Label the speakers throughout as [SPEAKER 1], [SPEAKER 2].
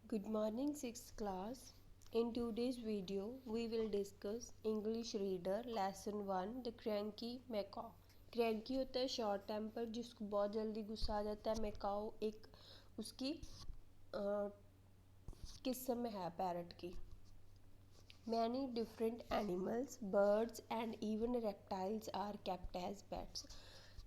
[SPEAKER 1] Good morning, 6th class. In today's video, we will discuss English Reader Lesson 1 The Cranky Macaw. Cranky होता है short temper जिसको बहुत जल्दी गुस्सा आ जाता है. मैकाओ एक उसकी किस्म है पैरट की. Many different animals, birds and even reptiles are kept as pets.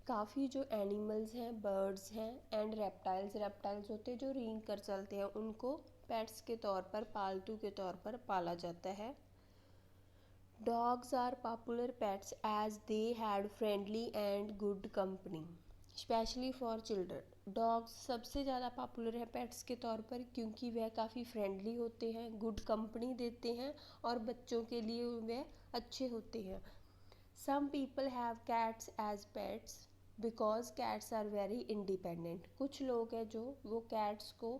[SPEAKER 1] काफ़ी जो एनिमल्स हैं, बर्ड्स हैं एंड रेप्टाइल्स होते हैं जो रींग कर चलते हैं, उनको पेट्स के तौर पर, पालतू के तौर पर पाला जाता है. Dogs are popular pets as they had friendly and good company specially for children. Dogs सबसे ज़्यादा पॉपुलर है पेट्स के तौर पर क्योंकि वह काफ़ी फ्रेंडली होते हैं, गुड कंपनी देते हैं और बच्चों के लिए वह अच्छे होते हैं. Some people have cats as pets because cats are very independent. कुछ लोग हैं जो वो कैट्स को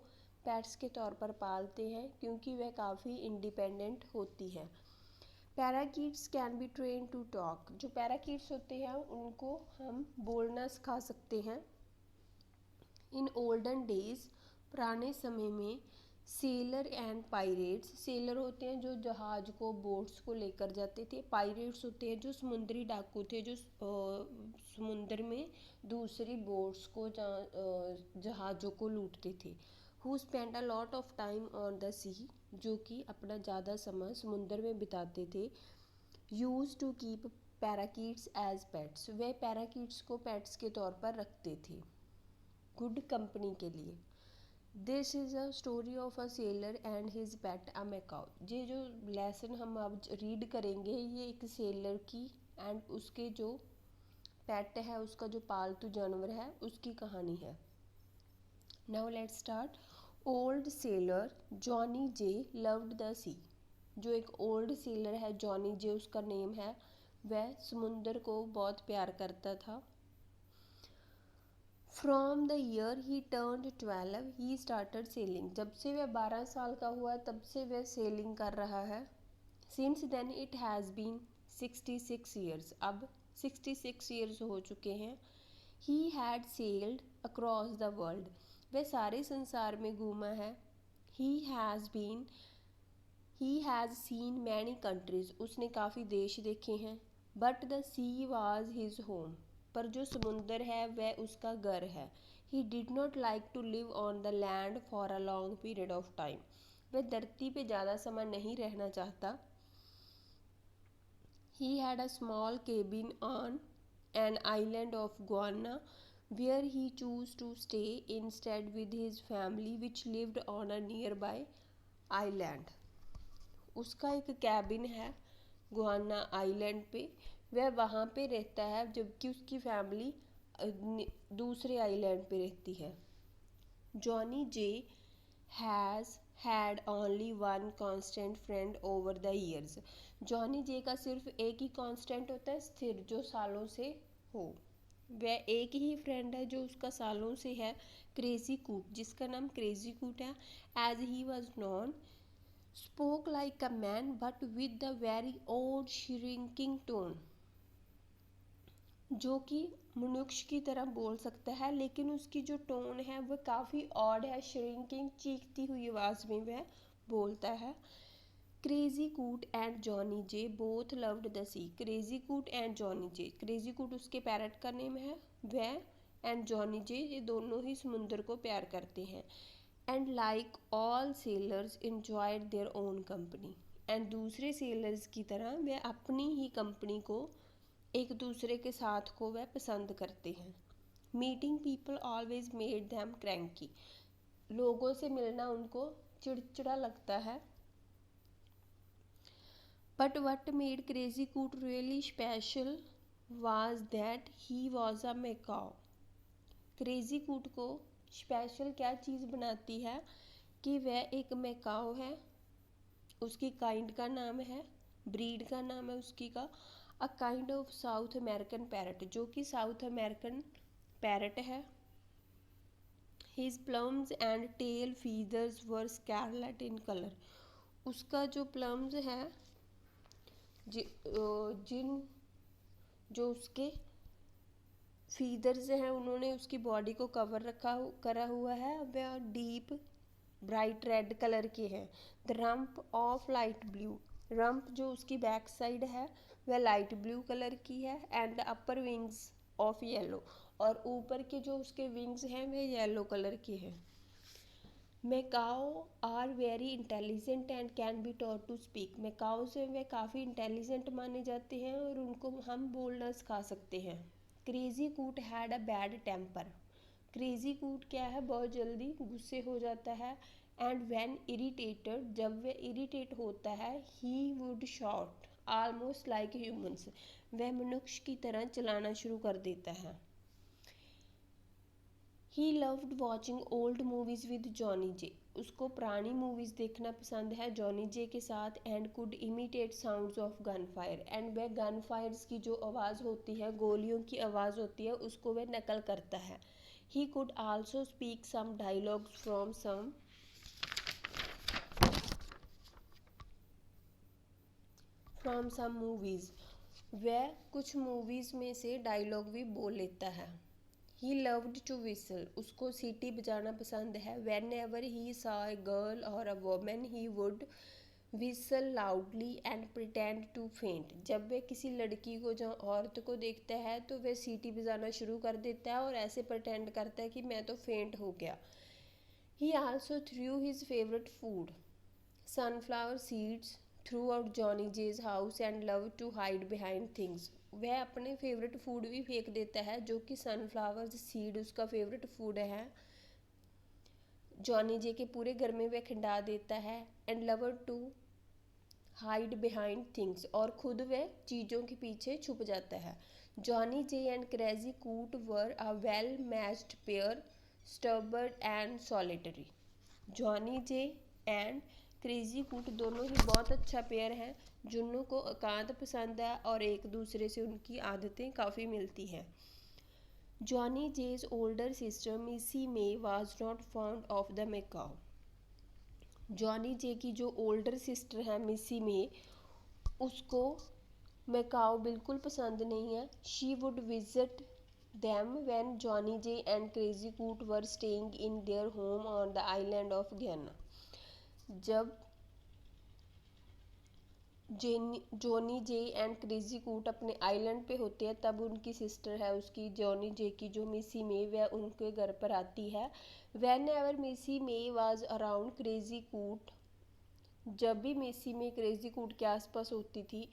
[SPEAKER 1] पेट्स के तौर पर पालते हैं क्योंकि वह काफ़ी इंडिपेंडेंट होती है. Parakeets can be train to talk. जो पैराकीट्स होते हैं उनको हम बोलना सिखा सकते हैं. इन ओल्डन डेज, पुराने समय में, सेलर एंड पायरेट्स, सेलर होते हैं जो जहाज को, बोट्स को लेकर जाते थे. पायरेट्स होते हैं जो समुद्री डाकू थे जो समुद्र में दूसरी बोट्स को, जहाज़ों को लूटते थे. Who spend a lot of time on the sea, जो कि अपना ज़्यादा समय समुद्र में बिताते थे. Use to keep parakeets as pets, वे पैराकीट्स को पेट्स के तौर पर रखते थे गुड कंपनी के लिए. This is a story of a seller and his pet a Macau. ये जो लेसन हम अब रीड करेंगे ये एक सेलर की एंड उसके जो पेट है, उसका जो पालतू जानवर है, उसकी कहानी है. Now let's start. Old sailor Johnny J loved the sea. जो एक ओल्ड सेलर है जॉनी जे उसका नेम है, वह समुंदर को बहुत प्यार करता था. From the year he turned 12 he started selling. जब से वह 12 साल का हुआ तब से वह सेलिंग कर रहा है. Since then it has been 66 years. अब 66 ईयर्स हो चुके हैं. He had sailed across the world. वह सारे संसार में घूमा है. He has seen many countries. उसने काफ़ी देश देखे हैं. But the sea was his home. पर जो समुंदर है वह उसका घर है. He did not like to live on the land for a long period of time. वह धरती पे ज़्यादा समय नहीं रहना चाहता. He had a small cabin on an island of Guana where he chose to stay instead with his family which lived on a nearby island. उसका एक कैबिन है गुआना आइलैंड पे, वह वहाँ पे रहता है जबकि उसकी फैमिली दूसरे आइलैंड पे रहती है. Johnny J has had only one constant friend over the years. Johnny J का सिर्फ एक ही कांस्टेंट होता है, स्थिर, जो सालों से हो. वह एक ही फ्रेंड है जो उसका सालों से है, क्रेजी कूट, जिसका नाम क्रेजी कूट है. As he was known, spoke like a man but with the very odd shrinking tone. जो कि मनुष्य की तरह बोल सकता है लेकिन उसकी जो टोन है वह काफ़ी ऑड है. श्रिंकिंग, चीखती हुई आवाज़ में वह बोलता है. Crazy Coot and Johnny J both loved the sea. Crazy Coot and Johnny J, Crazy Coot उसके पैरट का नेम है, वह एंड जॉनी जे ये दोनों ही समुंदर को प्यार करते हैं. And like all sellers enjoyed their own company. And दूसरे सेलर्स की तरह वह अपनी ही कंपनी को, एक दूसरे के साथ को वह पसंद करते हैं. Meeting people always made them cranky. लोगों से मिलना उनको चिड़चिड़ा लगता है. बट वट मेड क्रेजी कूट really special was that he was a Macau. Crazy Coot को स्पेशल क्या चीज़ बनाती है कि वह एक मैकाओ है. उसकी काइंड का नाम है, ब्रीड का नाम है उसकी का, a kind of South American parrot, जो कि साउथ अमेरिकन पैरट है. His plumes and tail feathers were scarlet in colour. उसका जो प्लम्स है, जिन जो उसके फीदर्स हैं उन्होंने उसकी बॉडी को कवर करा हुआ है. वह डीप ब्राइट रेड कलर के हैं। The rump of light blue, rump जो उसकी बैक साइड है वह लाइट ब्लू कलर की है। And the upper wings of yellow, और ऊपर के जो उसके विंग्स हैं वह येलो कलर के हैं। Macaws are very intelligent and can be taught to speak, macaw से वे काफ़ी इंटेलिजेंट माने जाते हैं और उनको हम बोलना सिखा सकते हैं। Crazy Coot had a bad temper, Crazy Coot क्या है, बहुत जल्दी गुस्से हो जाता है। एंड व्हेन इरिटेटेड, जब वह इरिटेट होता है, he would shout almost like humans, वह मनुष्य की तरह चलाना शुरू कर देता है। He loved watching old movies with Johnny J, उसको पुरानी मूवीज़ देखना पसंद है जॉनी जे के साथ। And could imitate sounds of gun fire, and वह गन फायर्स की जो आवाज़ होती है, गोलियों की आवाज़ होती है, उसको वह नकल करता है। He could also speak some dialogues from some movies, वह कुछ मूवीज़ में से डायलॉग भी बोल लेता है। ही लव्ड टू विसल, उसको सीटी बजाना पसंद है। वेन एवर ही सा ए गर्ल और a woman he would whistle loudly and pretend to faint, जब वह किसी लड़की को या औरत को देखता है तो वह सीटी बजाना शुरू कर देता है और ऐसे प्रटेंड करता है कि मैं तो फेंट हो गया। ही also through his favourite food sunflower seeds throughout Johnny J's house and loved to hide behind things, वह अपने फेवरेट फूड भी फेंक देता है जो कि सनफ्लावर सीड उसका फेवरेट फूड है। जॉनी जे के पूरे घर में वह खिंडा देता है। And loved to hide behind things, और खुद वह चीज़ों के पीछे छुप जाता है। Johnny J and Crazy Coot were a well matched pair, stubborn and solitary, Johnny J and Crazy Coot दोनों ही बहुत अच्छा पेयर है, दोनों को एकांत पसंद है और एक दूसरे से उनकी आदतें काफ़ी मिलती हैं। Johnny जेज older sister Missy May was not fond of the macaw, Johnny J की जो ओल्डर सिस्टर है मिसी मे, उसको मैकाओ बिल्कुल पसंद नहीं है। She would visit them when Johnny J and Crazy Coot were staying in their home on the island of Guyana, जब जॉनी जे एंड क्रेजी कूट अपने आइलैंड पे होते हैं तब उनकी सिस्टर है उसकी जॉनी जे की जो मिसी मे, वह उनके घर पर आती है। वैन एवर मिसी मे वाज अराउंड क्रेजी कूट, जब भी मिसी मे क्रेजी कूट के आसपास होती थी,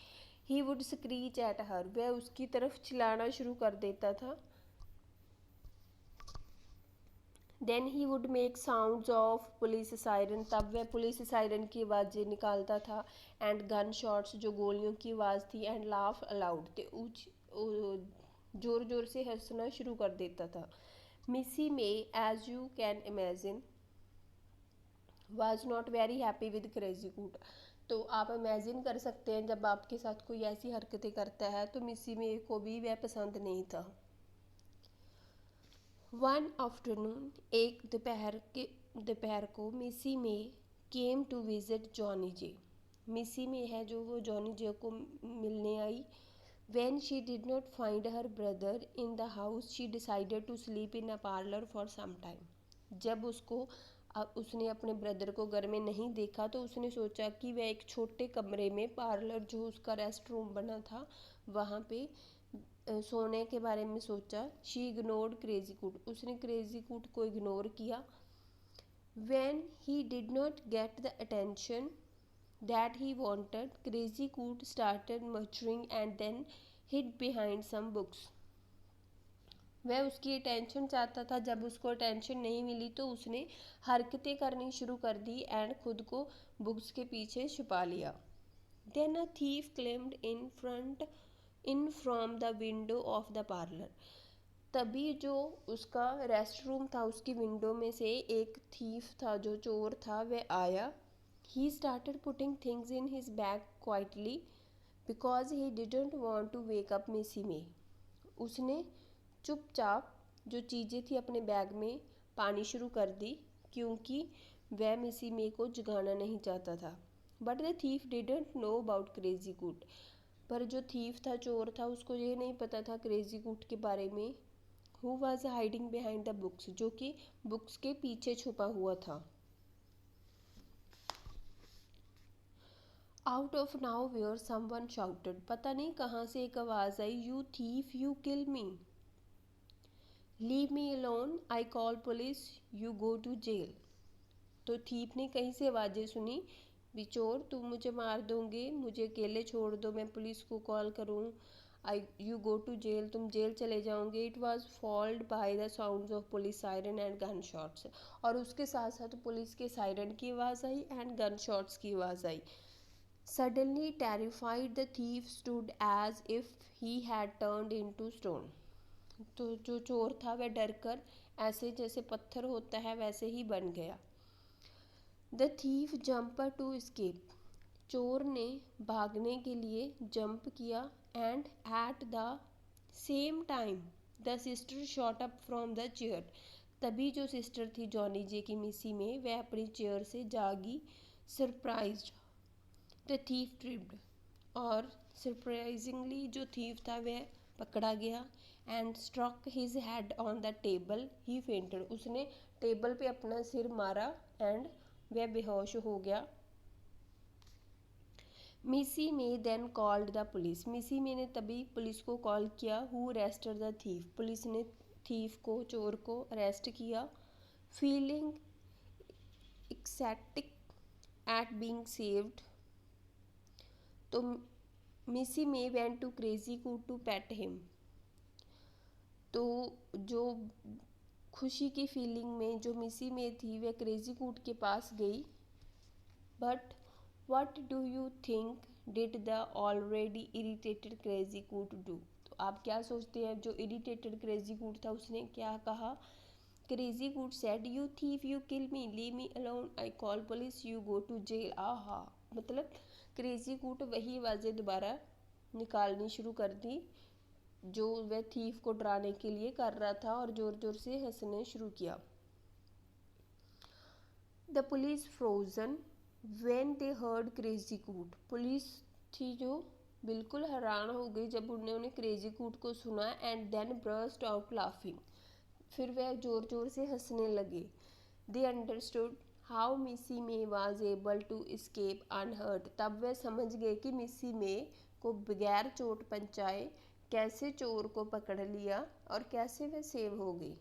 [SPEAKER 1] he would screech at her, वह उसकी तरफ चिल्लाना शुरू कर देता था। Then he would make sounds of police siren, तब वह पुलिस सायरन की आवाज़ें निकालता था। एंड गन शॉट्स, जो गोलियों की आवाज़ थी। एंड लाफ अलाउड, ज़ोर ज़ोर से हंसना शुरू कर देता था। Missy May as you can imagine was not very happy with Crazy Coot, तो आप इमेजिन कर सकते हैं जब आपके साथ कोई ऐसी हरकतें करता है तो मिसी मे को भी वह पसंद नहीं था। वन आफ्टरनून, एक दोपहर को मिसी मे केम टू विजिट जॉनी जे, मिसी मे है जो वो जॉनी जे को मिलने आई। When she did not find her brother in the house, she decided to sleep in a parlor for some time. जब उसने अपने ब्रदर को घर में नहीं देखा तो उसने सोचा कि वह एक छोटे कमरे में, पार्लर जो उसका रेस्ट रूम बना था, वहाँ पे सोने के बारे में सोचा। शी इग्नोर्ड क्रेजी कूट, उसने क्रेजी कूट को इग्नोर किया। When he did not get the attention that he wanted, Crazy Coot started muttering and then hid behind some books. वह उसकी अटेंशन चाहता था, जब उसको अटेंशन नहीं मिली तो उसने हरकतें करनी शुरू कर दी एंड खुद को बुक्स के पीछे छुपा लिया। Then a thief climbed in from the window of the parlor. तभी जो उसका रेस्ट रूम था उसकी विंडो में से एक थीफ था, जो चोर था, वह आया। He started putting things in his bag quietly because he didn't want to wake up Missy May. उसने चुपचाप जो चीज़ें थी अपने बैग में पानी शुरू कर दी क्योंकि वह मिसी मे को जगाना नहीं चाहता था। But the thief didn't know about crazy कूट, पर जो थीफ था, चोर था, उसको ये नहीं पता था क्रेजी कूट के बारे में। Who was hiding behind the books, जो कि बुक्स के पीछे छुपा हुआ था। Out of nowhere someone shouted, पता नहीं कहाँ से एक आवाज़ आई, you thief you kill me, leave me alone I call police you go to jail. तो थीप ने कहीं से आवाज़ें सुनी, बिचौर तुम मुझे मार दोगे, मुझे अकेले छोड़ दो, मैं पुलिस को कॉल करूँ, आई यू गो टू जेल, तुम जेल चले जाओगे। It was followed by the sounds of police siren and gun shots, और उसके साथ साथ पुलिस के सायरन की आवाज़ आई एंड गन शॉट्स की आवाज़ आई। Suddenly terrified, the thief stood as if he had turned into stone. तो जो चोर था वह डर कर ऐसे जैसे पत्थर होता है वैसे ही बन गया। The thief jump to escape, चोर ने भागने के लिए जंप किया। And at the same time the sister shot up from the chair, तभी जो सिस्टर थी जॉनी जे की मिसी में, वह अपनी चेयर से जागी। सरप्राइज्ड द थीफ ट्रिप्ड, और सरप्राइजिंगली जो थीफ था वह पकड़ा गया। And struck his head on the table he fainted, उसने टेबल पे अपना सिर मारा एंड वह बेहोश हो गया। मिसी मे देन कॉल्ड द पुलिस, मिसी मे ने तभी पुलिस को कॉल किया। Who arrested the thief, police ने थीफ को, चोर को अरेस्ट किया। फीलिंग एक्सेटिक एट बीइंग सेव्ड, तो मिसी मे वेंट टू क्रेजी कूट टू पेट हिम, तो जो खुशी की फीलिंग में जो मिसी मे थी वह क्रेजी कूट के पास गई। But what do you think did the already irritated crazy कूट डू, तो आप क्या सोचते हैं जो इरिटेटेड क्रेजी कूट था उसने क्या कहा। Crazy Coot said you thief you kill me, leave me alone I call police you go to jail. Aha, मतलब क्रेजी कूट वही आवाज़ें दोबारा निकालनी शुरू कर दी जो वह थीफ को डराने के लिए कर रहा था, और ज़ोर ज़ोर से हंसने शुरू किया। The police frozen when they heard crazy कूट, पुलिस थी जो बिल्कुल हैरान हो गई जब उन्होंने क्रेजी कूट को सुना। And then burst out laughing, फिर वह ज़ोर ज़ोर से हंसने लगे। दे understood how Missy May was able to escape unhurt, तब वह समझ गए कि मिसी मे को बगैर चोट पहुँचाए कैसे चोर को पकड़ लिया और कैसे वह सेव हो गई।